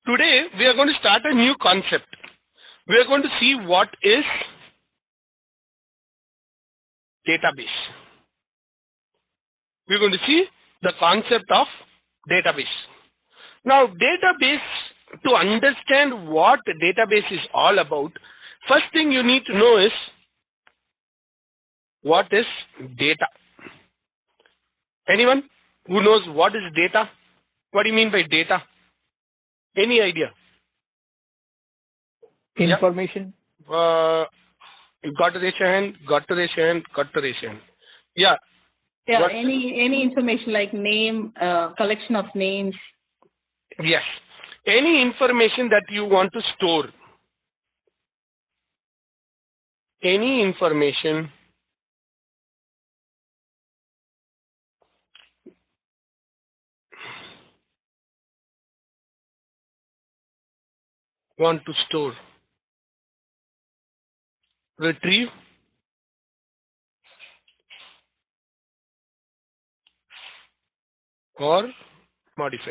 Today we are going to start a new concept. We are going to see what is database. We're going to see the concept of database. Now, database, to understand what database is all about, first thing you need to know is what is data. Anyone who knows what is data? What do you mean by data? Any idea? Information. Yeah. You got to raise your hand, got to raise your hand, got to raise your hand. Yeah. Yeah, any information like name, collection of names. Yes. Any information that you want to store. Any information want to store, retrieve, or modify.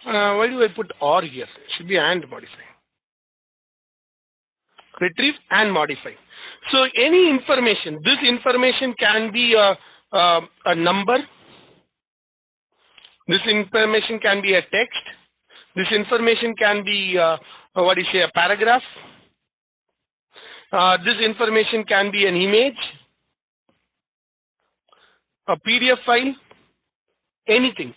Why do I put or here? It should be and modify. Retrieve and modify. So any information, this information can be a number. This information can be a text. This information can be a paragraph. This information can be an image, a PDF file, anything.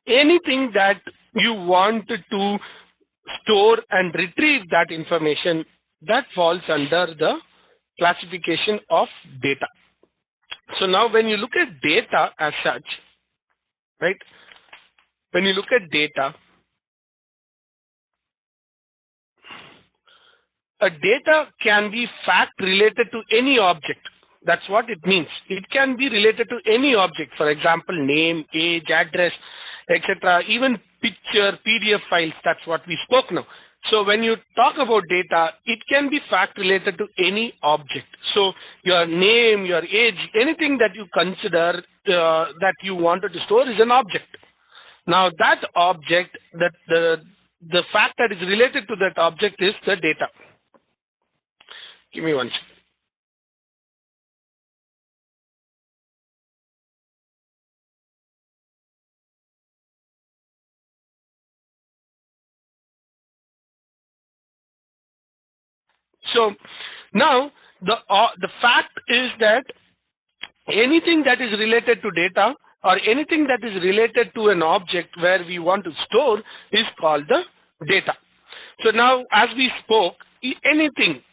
Anything that you want to store and retrieve that information, that falls under the classification of data. So now when you look at data as such, right? When you look at data, a data can be fact related to any object. That's what it means. It can be related to any object. For example, name, age, address, etc. Even picture, PDF files. That's what we spoke now. So when you talk about data, it can be fact related to any object. So your name, your age, anything that you consider that you wanted to store is an object. Now that object, that the fact that is related to that object is the data. Give me one second. So now the fact is that anything that is related to data or anything that is related to an object where we want to store is called the data. So now as we spoke, anything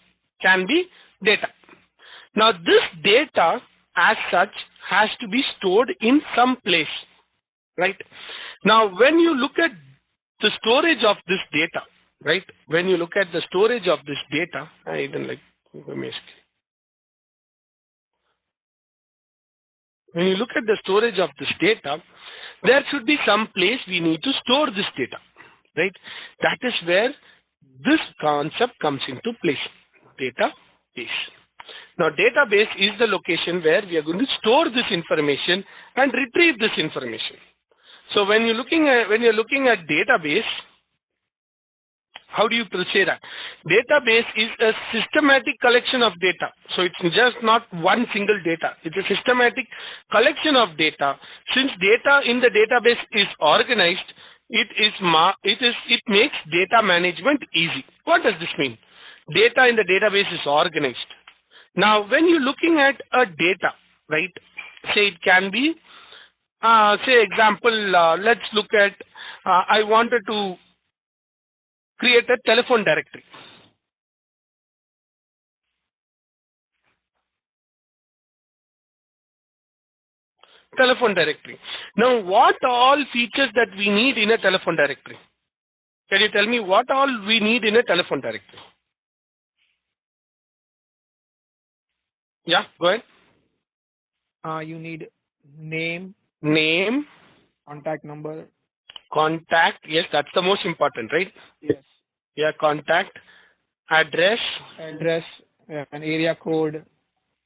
can be data. Now this data as such has to be stored in some place, right? Now when you look at the storage of this data, right? When you look at the storage of this data, I even like when you look at the storage of this data, there should be some place we need to store this data, right? That is where this concept comes into place. Database. Now database is the location where we are going to store this information and retrieve this information. So when you're looking at database, how do you say that? Database is a systematic collection of data. So it's just not one single data. It's a systematic collection of data. Since data in the database is organized, it makes data management easy. What does this mean? Data in the database is organized. Now, when you're looking at a data, right? Say it can be, say example, let's look at, I wanted to create a telephone directory. Telephone directory. Now, what all features that we need in a telephone directory? Can you tell me what all we need in a telephone directory? Yeah, go ahead. You need name, contact number. Contact, yes, that's the most important, right? Yes. Yeah, contact, address, an area code.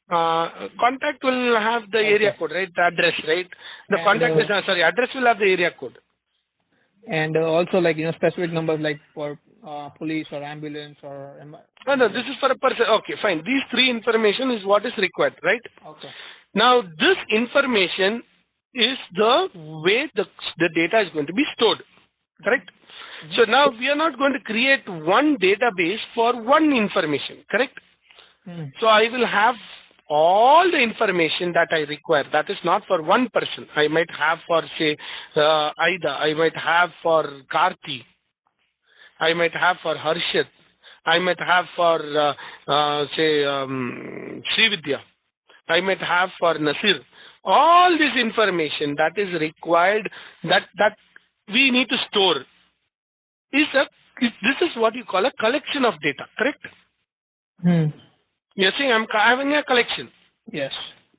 Contact will have the area code, right? The address, right? The contact is, address will have the area code. And also like, specific numbers like for police or ambulance or. Oh, no, this is for a person. Okay, fine. These three information is what is required, right? Okay. Now, this information is the way the data is going to be stored, correct? So now we are not going to create one database for one information, correct? So I will have all the information that I require. That is not for one person. I might have for, say, Aida. I might have for Karthi. I might have for Harshit. I might have for, say, Srividya. I might have for Nasir. All this information that is required, that we need to store, this is what you call a collection of data, correct? You're saying I'm having a collection. Yes.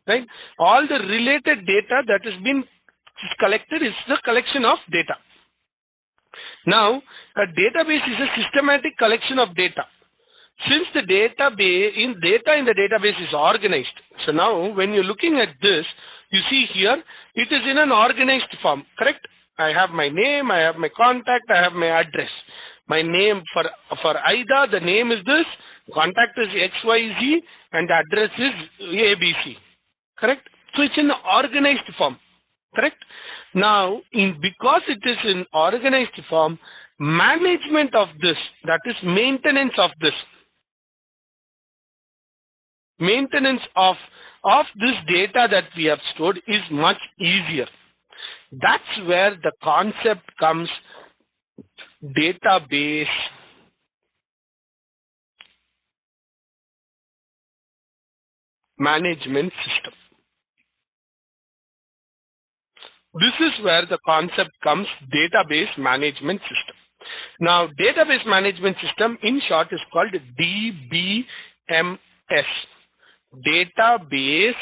Right? All the related data that has been collected is the collection of data. Now, a database is a systematic collection of data. Since the data in the database is organized, so now when you're looking at this, you see here, it is in an organized form, correct? I have my name, I have my contact, I have my address. My name for Aida, the name is this, contact is XYZ, and the address is ABC, correct? So it's in the organized form, correct? Now, because it is in organized form, management of this, that is maintenance of this, maintenance of this data that we have stored is much easier. That's where the concept comes, database management system. This is where the concept comes, database management system. Now, database management system in short is called DBMS, database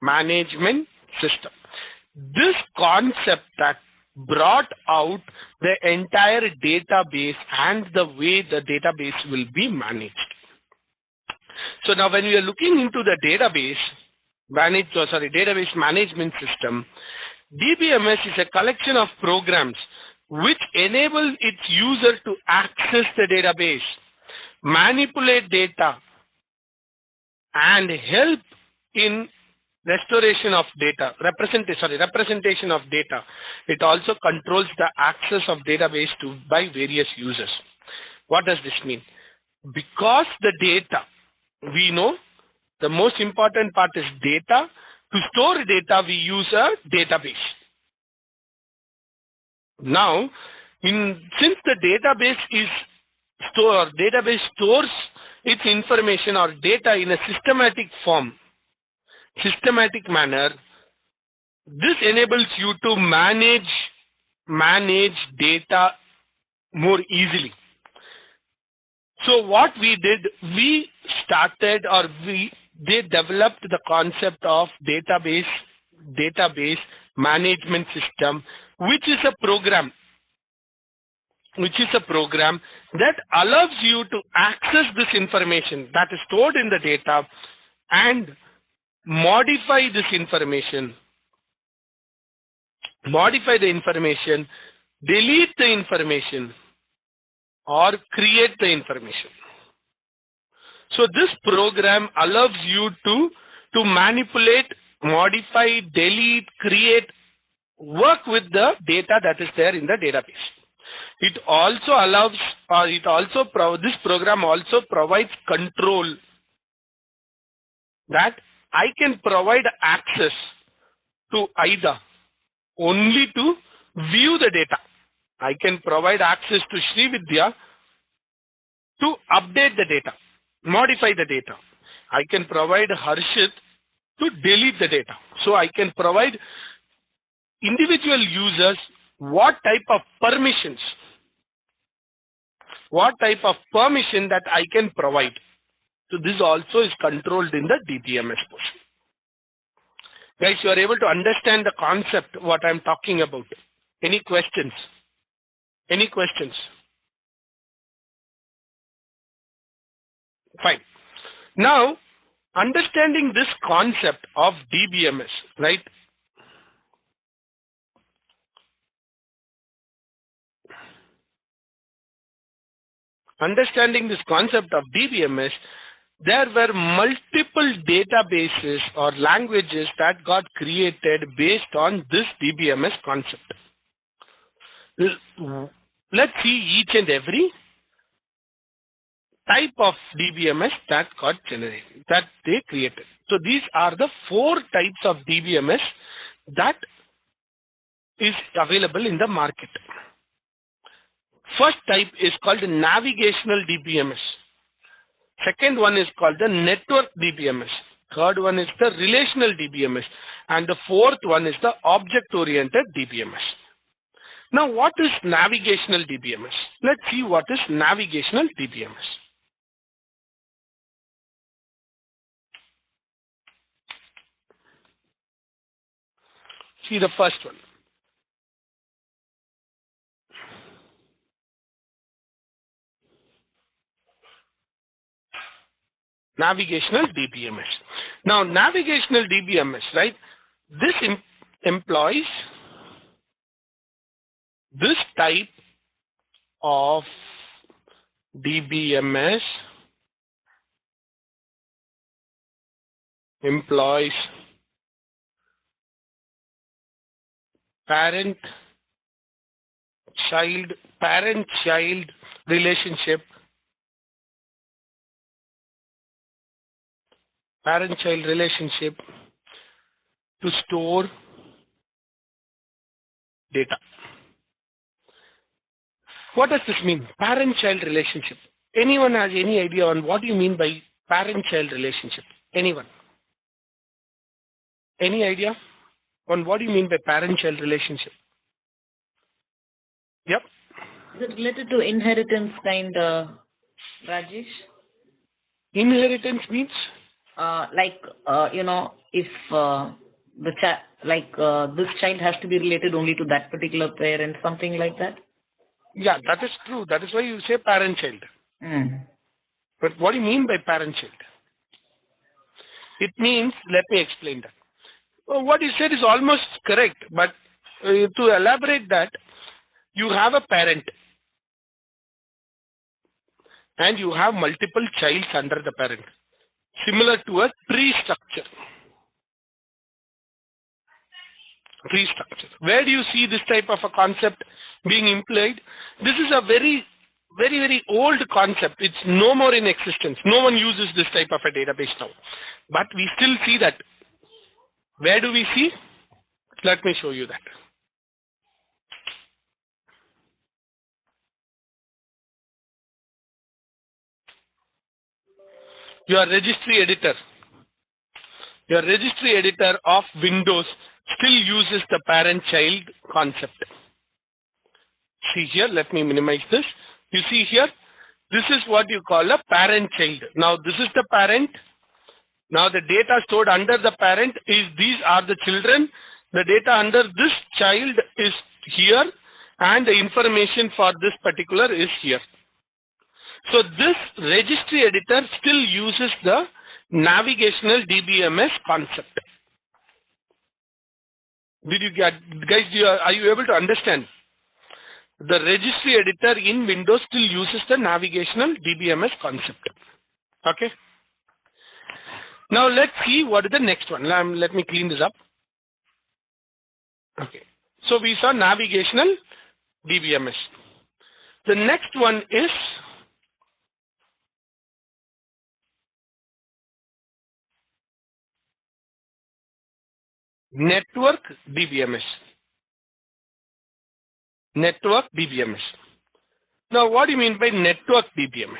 management system. This concept that brought out the entire database and the way the database will be managed. So now when we are looking into the database management system, DBMS is a collection of programs which enable its user to access the database, manipulate data, and help in restoration of data, representation of data. It also controls the access of database by various users. What does this mean? Because the data, we know the most important part is data. To store data, we use a database. Now, since the database stores its information or data in a systematic form, systematic manner, this enables you to manage data more easily. So what we did, they developed the concept of database management system, which is a program that allows you to access this information that is stored in the data and modify this information, delete the information, or create the information. So this program allows you to manipulate, modify, delete, create, work with the data that is there in the database. It also allows, this program also provides control, that I can provide access to Aida only to view the data. I can provide access to Srividya to update the data, modify the data. I can provide Harshit to delete the data. So I can provide individual users what type of permission that I can provide. So this also is controlled in the DBMS portion. Guys, you are able to understand the concept, what I'm talking about. Any questions? Any questions? Fine. Now, understanding this concept of DBMS, right? understanding this concept of DBMS, there were multiple databases or languages that got created based on this DBMS concept. Let's see each and every type of DBMS that got generated, that they created. So these are the 4 types of DBMS that is available in the market. First type is called navigational DBMS. Second one is called the network DBMS. Third one is the relational DBMS. And the fourth one is the object-oriented DBMS. Now, what is navigational DBMS? Let's see what is navigational DBMS. See the first one. Navigational DBMS. Now, navigational DBMS, right? This employs this type of DBMS employs parent-child relationship, to store data. What does this mean? Parent-child relationship. Anyone has any idea on what you mean by parent-child relationship? Anyone? Any idea on what you mean by parent-child relationship? Yep. Is it related to inheritance kind, Rajesh? Inheritance means? If this child has to be related only to that particular parent, something like that? Yeah, that is true. That is why you say parent-child. But what do you mean by parent-child? It means, let me explain that. Well, what you said is almost correct, but to elaborate that, you have a parent and you have multiple childs under the parent, similar to a tree structure. Where do you see this type of a concept being employed? This is a very, very old concept. It's no more in existence. No one uses this type of a database now. But we still see that. Where do we see? Let me show you that. Your registry editor of Windows still uses the parent-child concept. See here, let me minimize this. You see here, this is what you call a parent-child. Now this is the parent. Now the data stored under the parent is, these are the children. The data under this child is here and the information for this particular is here. So this registry editor still uses the navigational DBMS concept. Did you get, guys, are you able to understand? The registry editor in Windows still uses the navigational DBMS concept. Okay. Now let's see what is the next one. Let me clean this up. Okay. So we saw navigational DBMS. The next one is network DBMS. Network DBMS. Now what do you mean by network DBMS?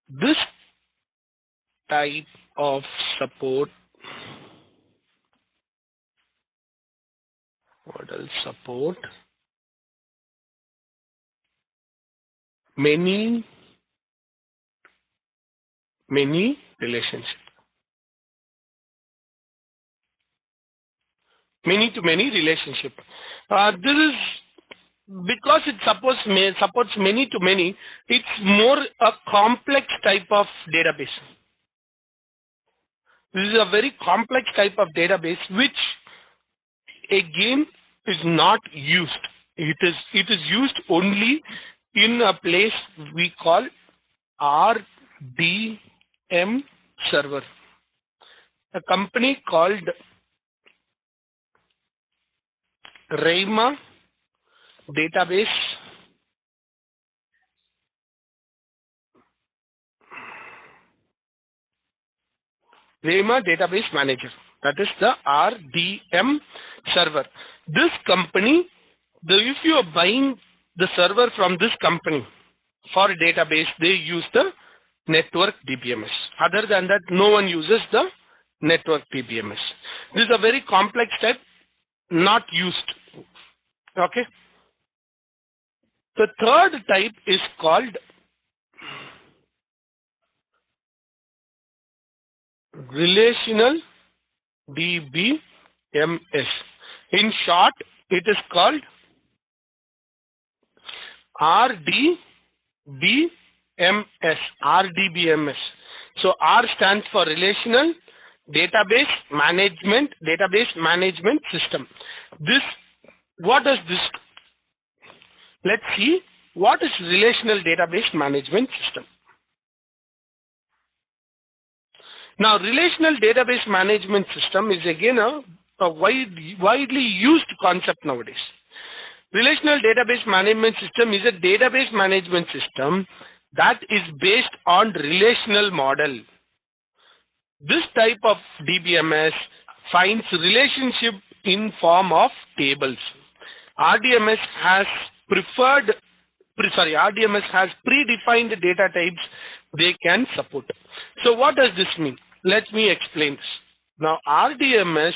This type of support, model support many relationship. Many-to-many relationship. This is because it supports many-to-many. It's more a complex type of database. This is a very complex type of database which again is not used. It is used only in a place we call RDM server. A company called RDBMS Database Manager. That is the RDM server. This company, if you are buying the server from this company for a database, they use the network DBMS. Other than that, no one uses the network DBMS. This is a very complex step, not used. Okay. The third type is called relational DBMS. In short, it is called RDBMS. So R stands for Relational Database Management System. What does this? Let's see what is Relational Database Management System. Now, Relational Database Management System is again a widely used concept nowadays. Relational Database Management System is a database management system that is based on relational model. This type of DBMS finds relationship in form of tables. RDBMS has predefined data types they can support. So what does this mean? Let me explain this. Now, RDBMS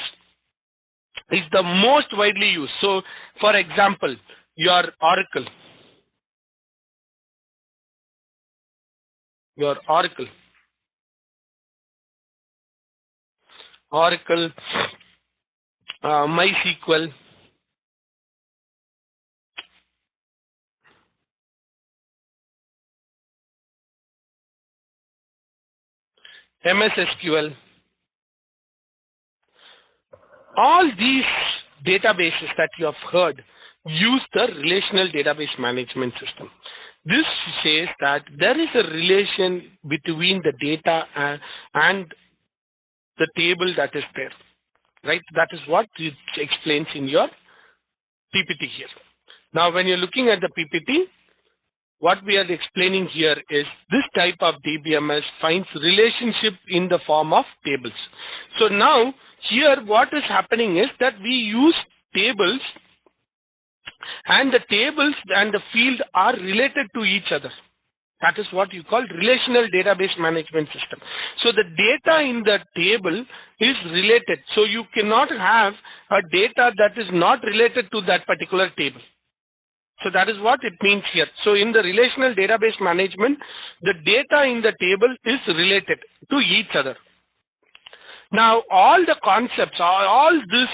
is the most widely used. So, for example, your Oracle. MySQL, MS SQL, all these databases that you have heard use the relational database management system. This says that there is a relation between the data and the table that is there, right? That is what it explains in your PPT here. Now, when you're looking at the PPT, what we are explaining here is this type of DBMS finds relationship in the form of tables. So now here what is happening is that we use tables, and the tables and the field are related to each other. That is what you call relational database management system. So the data in the table is related. So you cannot have a data that is not related to that particular table. So that is what it means here. So in the relational database management, the data in the table is related to each other. Now, all the concepts, all these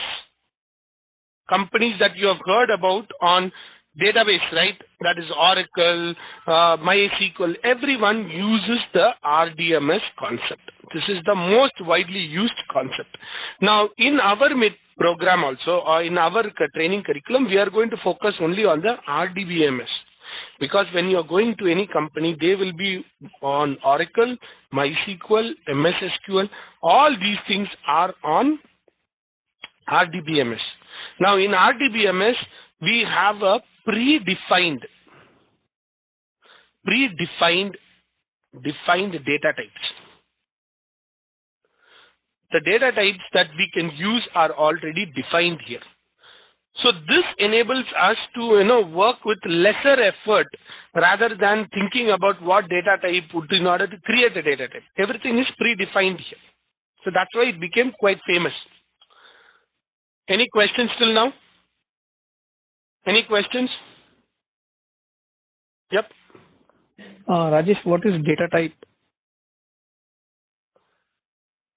companies that you have heard about on database, right? That is Oracle, MySQL, everyone uses the RDBMS concept. This is the most widely used concept. Now, in our program also, or in our training curriculum, we are going to focus only on the RDBMS. Because when you are going to any company, they will be on Oracle, MySQL, MS SQL, all these things are on RDBMS. Now, in RDBMS, we have a predefined data types. The data types that we can use are already defined here. So this enables us to work with lesser effort rather than thinking about what data type would in order to create a data type. Everything is predefined here. So that's why it became quite famous. Any questions till now? Any questions? Yep. Rajesh, what is data type?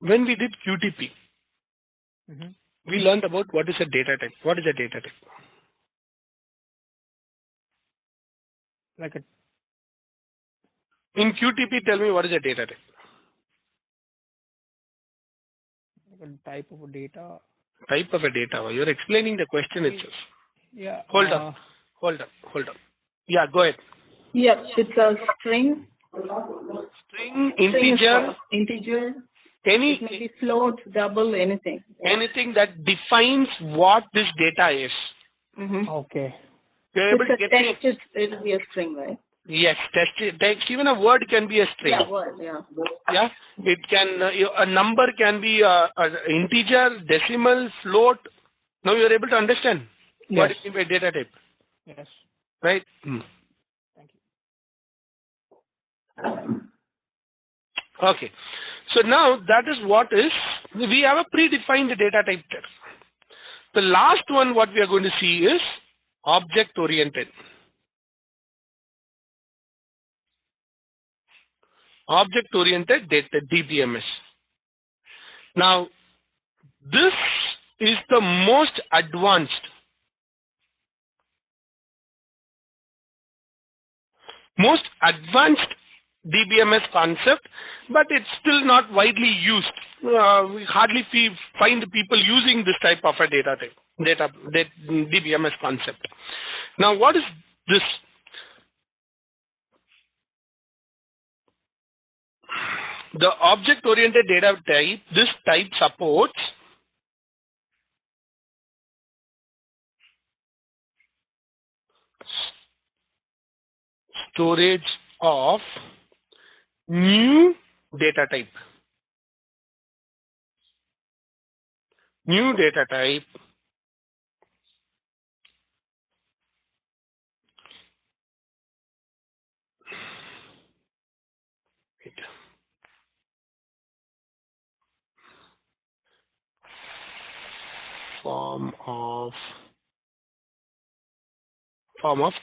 When we did QTP, we learned about what is a data type. What is a data type? In QTP, tell me what is a data type? Like a type of data. Type of a data. You're explaining the question itself. Yeah. Hold on. Yeah, go ahead. Yes, it's a string. String, String is integer, integer. It any may be float, double, anything. anything that defines what this data is. Mm-hmm. Okay. You're able It's to a get text. me? It'll be a string, right? Yes, text. Even a word can be a string. Yeah, word. Yeah. Yeah, it can. A number can be a integer, decimal, float. Now you're able to understand what Yes. it means by data type, Yes. right? Thank you. Okay. So now that is what is, we have a predefined data type there. The last one what we are going to see is object oriented. Object oriented data, DBMS. Now this is the most advanced DBMS concept, but it's still not widely used. We hardly find people using this type of a DBMS concept. Now, what is this? The object-oriented data type, this type supports storage of new data type. New data type form of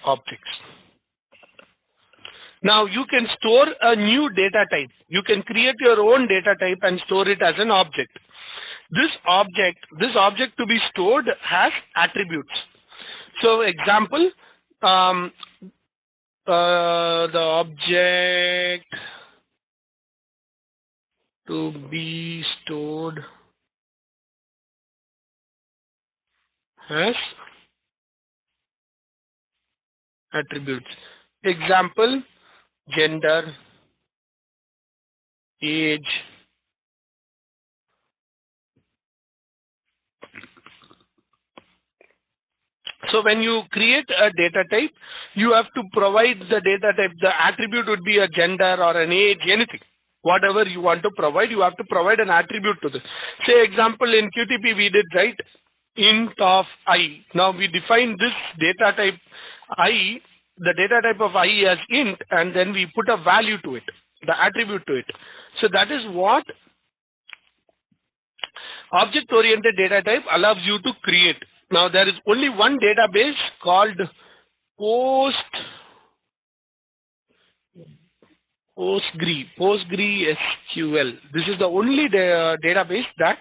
objects. Now you can store a new data type. You can create your own data type and store it as an object. This object to be stored has attributes. So example, the object to be stored has attributes. Example, gender, age, so when you create a data type, you have to provide the data type. The attribute would be a gender or an age, anything. Whatever you want to provide, you have to provide an attribute to this. Say example in QTP we did, right? Int of I. Now we define this data type I, the data type of I as int, and then we put a value to it, the attribute to it. So that is what object-oriented data type allows you to create. Now there is only one database called PostgreSQL. This is the only database that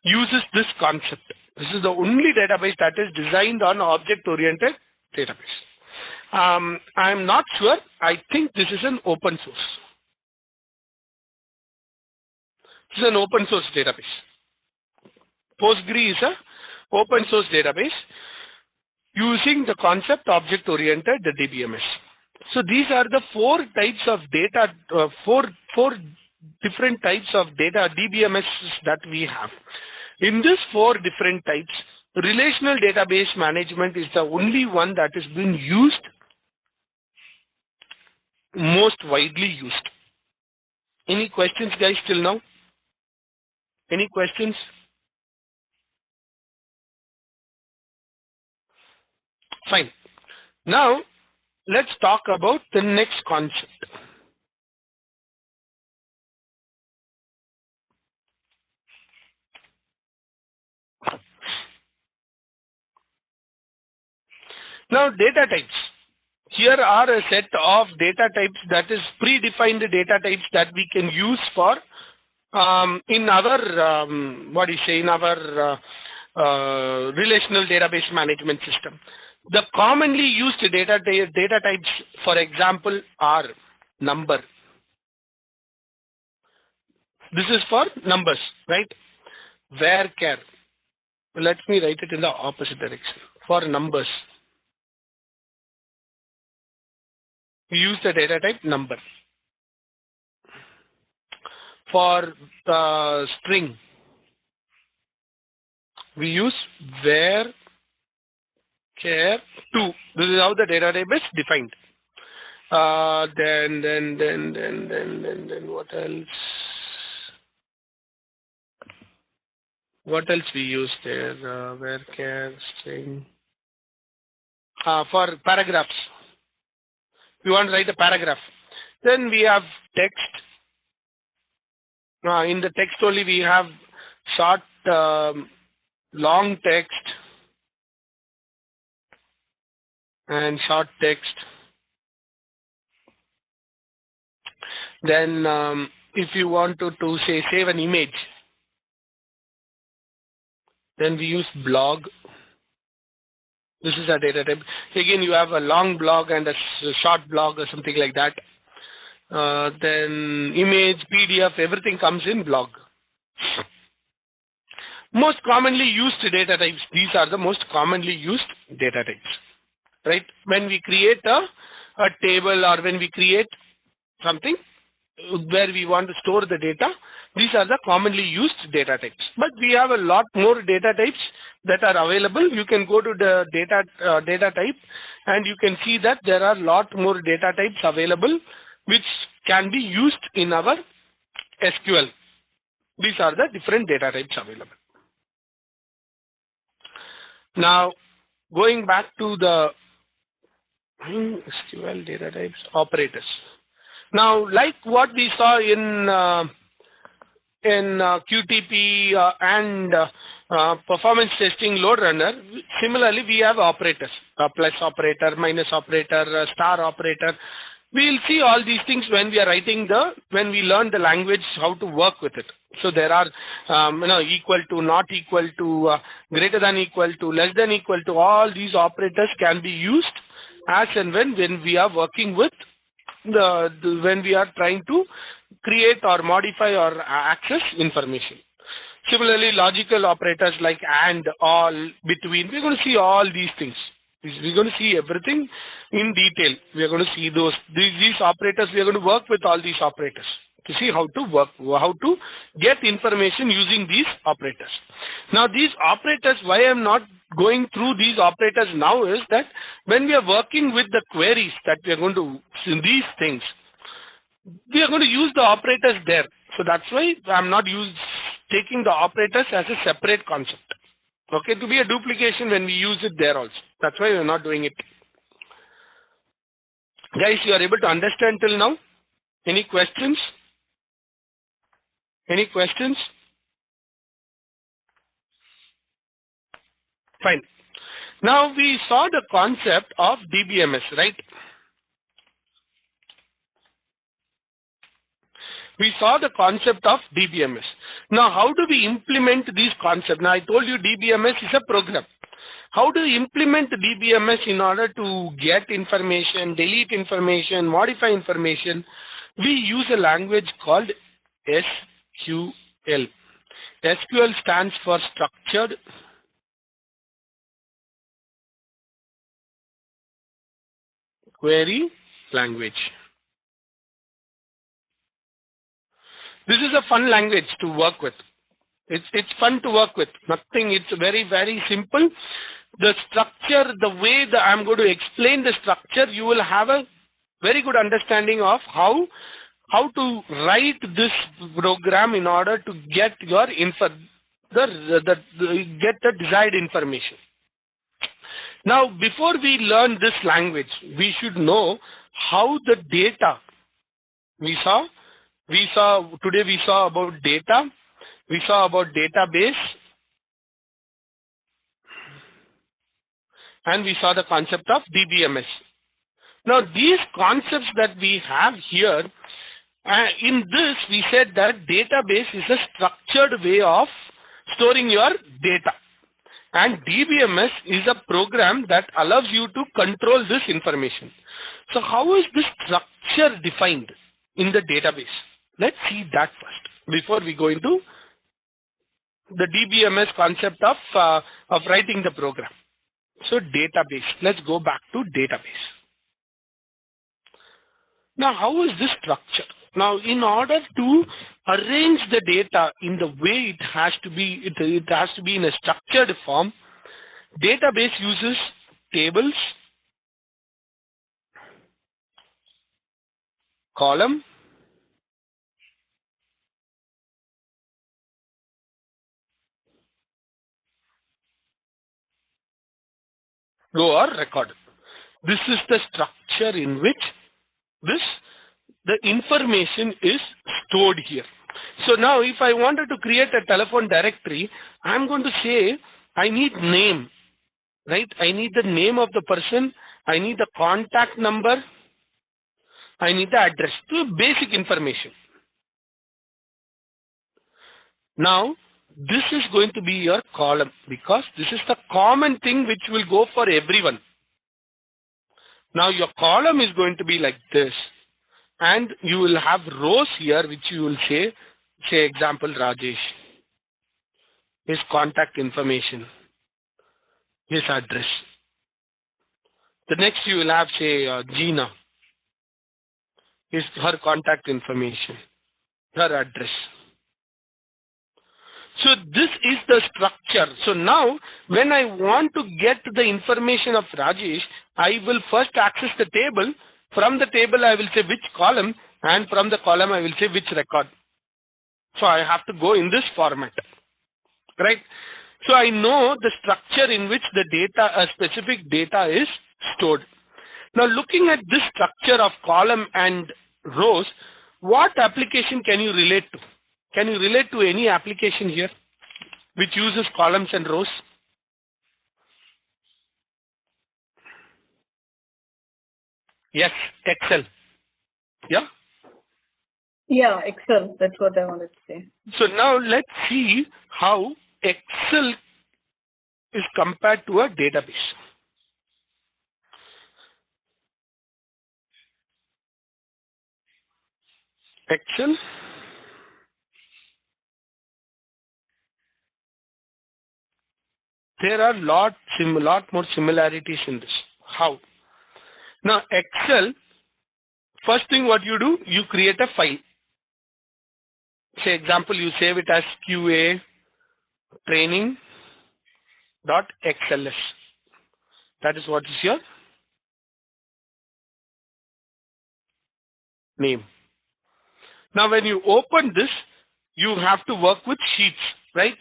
uses this concept. This is the only database that is designed on object-oriented database. I'm not sure. I think this is an open source. This is an open source database. Postgre is a open source database using the concept object-oriented DBMS. So these are the four types of data, four different types of data DBMS that we have. In these four different types, relational database management is the only one that is being used, most widely used. Any questions, guys, till now? Any questions? Fine. Now, let's talk about the next concept. Now, data types. Here are a set of data types that is predefined data types that we can use for in our relational database management system. The commonly used data types, for example, are number. This is for numbers, right? Varchar. Let me write it in the opposite direction. For numbers, we use the data type number. For the string, we use where char to. This is how the data type is defined. Then what else? What else we use there? Where char string. For paragraphs, we want to write a paragraph. Then we have text. In the text only we have short, long text and short text. Then if you want to say save an image, then we use blog. This is a data type. Again, you have a long blog and a short blog or something like that. Then image, PDF, everything comes in blog. Most commonly used data types. These are the most commonly used data types, right? When we create a table or when we create something where we want to store the data, these are the commonly used data types. But we have a lot more data types that are available. You can go to the data type and you can see that there are a lot more data types available which can be used in our SQL. These are the different data types available. Now, going back to the SQL data types, operators. Now, like what we saw in QTP and performance testing load runner, similarly we have operators, plus operator, minus operator, star operator. We will see all these things when we are writing when we learn the language, how to work with it. So there are, equal to, not equal to, greater than equal to, less than equal to. All these operators can be used as and when we are working with when we are trying to create or modify or access information. Similarly, logical operators like and, all, between. We're going to see all these things. We're going to see everything in detail. We are going to see these operators. We are going to work with all these operators to see how to work, how to get information using these operators. Now, these operators, why I'm not going through these operators now is that when we are working with the queries that we are going to in these things, we are going to use the operators there. So that's why I'm not taking the operators as a separate concept. Okay, to be a duplication when we use it there also. That's why we're not doing it. Guys, you are able to understand till now? Any questions? Any questions? Fine. Now we saw the concept of DBMS, right? We saw the concept of DBMS. Now, how do we implement these concepts? Now, I told you DBMS is a program. How do we implement DBMS in order to get information, delete information, modify information? We use a language called SQL. SQL stands for Structured Query Language. This is a fun language to work with. It's fun to work with. Nothing. It's very, very simple. The structure, the way that I'm going to explain the structure, you will have a very good understanding of how to write this program in order to get your get the desired information. Now, before we learn this language, we should know how the data today we saw about data, we saw about database, and we saw the concept of DBMS. Now, these concepts that we have here, in this we said that database is a structured way of storing your data. And DBMS is a program that allows you to control this information. So how is this structure defined in the database? Let's see that first before we go into the DBMS concept of writing the program. So database. Let's go back to database. Now, how is this structured? Now, in order to arrange the data in the way it has to be, it has to be in a structured form. Database uses tables, column, row or record. This is the structure in which the information is stored here. So now if I wanted to create a telephone directory, I'm going to say I need name, right? I need the name of the person. I need the contact number. I need the address. So basic information. Now this is going to be your column because this is the common thing which will go for everyone. Now your column is going to be like this, and you will have rows here which you will say example Rajesh, his contact information, his address. The next you will have say Gina, her contact information, her address. So this is the structure. So now when I want to get the information of Rajesh, I will first access the table. From the table I will say which column, and from the column I will say which record. So I have to go in this format, right? So I know the structure in which the data, a specific data is stored. Now looking at this structure of column and rows, what application can you relate to? Can you relate to any application here which uses columns and rows? Yes, Excel. Yeah? Yeah, Excel. That's what I wanted to say. So now let's see how Excel is compared to a database. Excel. There are lot more similarities in this. How? Now Excel, first thing what you do, you create a file. Say example, you save it as QA training.xls. That is what is your name. Now when you open this, you have to work with sheets, right?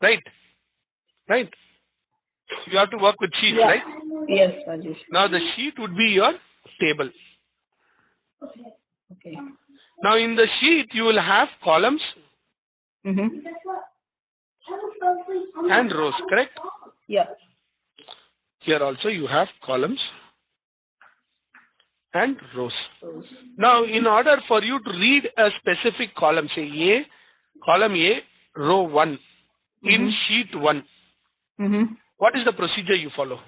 Right. You have to work with sheets, Yeah. right? Yes, Rajesh. Now the sheet would be your table. Okay. Now in the sheet you will have columns Mm-hmm. and rows, correct? Yeah. Here also you have columns and rows. Now in order for you to read a specific column, say A, column A, row 1 in sheet 1, what is the procedure you follow?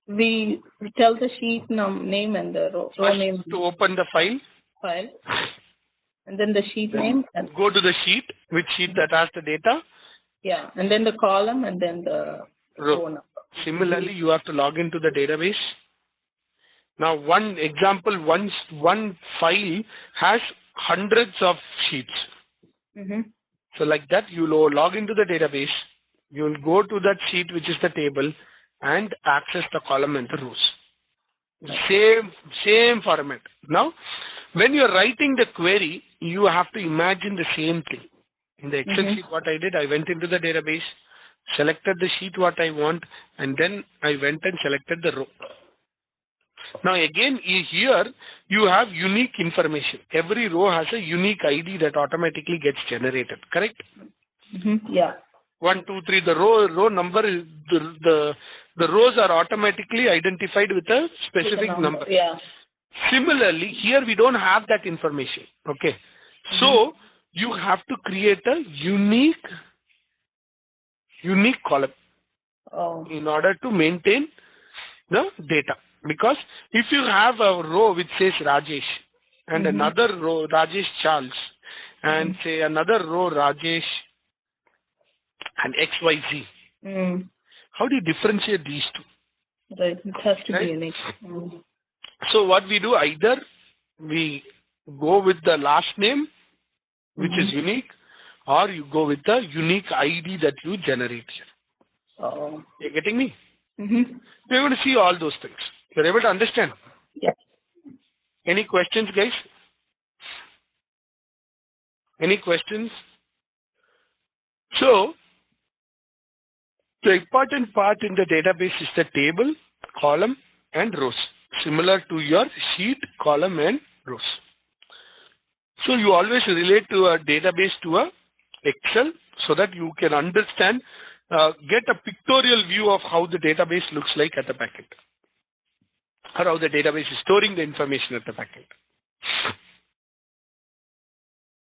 We tell the sheet name and the row First, name. to open the file, and then the sheet name. And go to the sheet, which sheet that has the data. yeah, and then the column and then the row number. Similarly, you have to log into the database. Now, one example, one file has hundreds of sheets. So like that, you will log into the database. You will go to that sheet, which is the table, and access the column and the rows. Same format. Now, when you are writing the query, you have to imagine the same thing. In the Excel sheet, what I did, I went into the database, selected the sheet what I want, and then I went and selected the row. Now again, here you have unique information. Every row has a unique ID that automatically gets generated, correct? Yeah. 1, 2, 3, the row number is the rows are automatically identified with a specific number. Yeah. Similarly, here we don't have that information. Okay. So you have to create a unique column in order to maintain the data. Because if you have a row which says Rajesh and another row Rajesh Charles, and say another row Rajesh and XYZ. How do you differentiate these two? Right, it has to Right? be unique. So what we do, either we go with the last name, which is unique, or you go with the unique ID that you generate here. Oh. You're getting me? Mm-hmm. We're going to see all those things. You're able to understand? Yeah. Any questions, guys? Any questions? So, the important part in the database is the table, column, and rows, similar to your sheet, column, and rows. So you always relate to a database to a Excel so that you can understand, get a pictorial view of how the database looks like at the backend, or how the database is storing the information at the backend.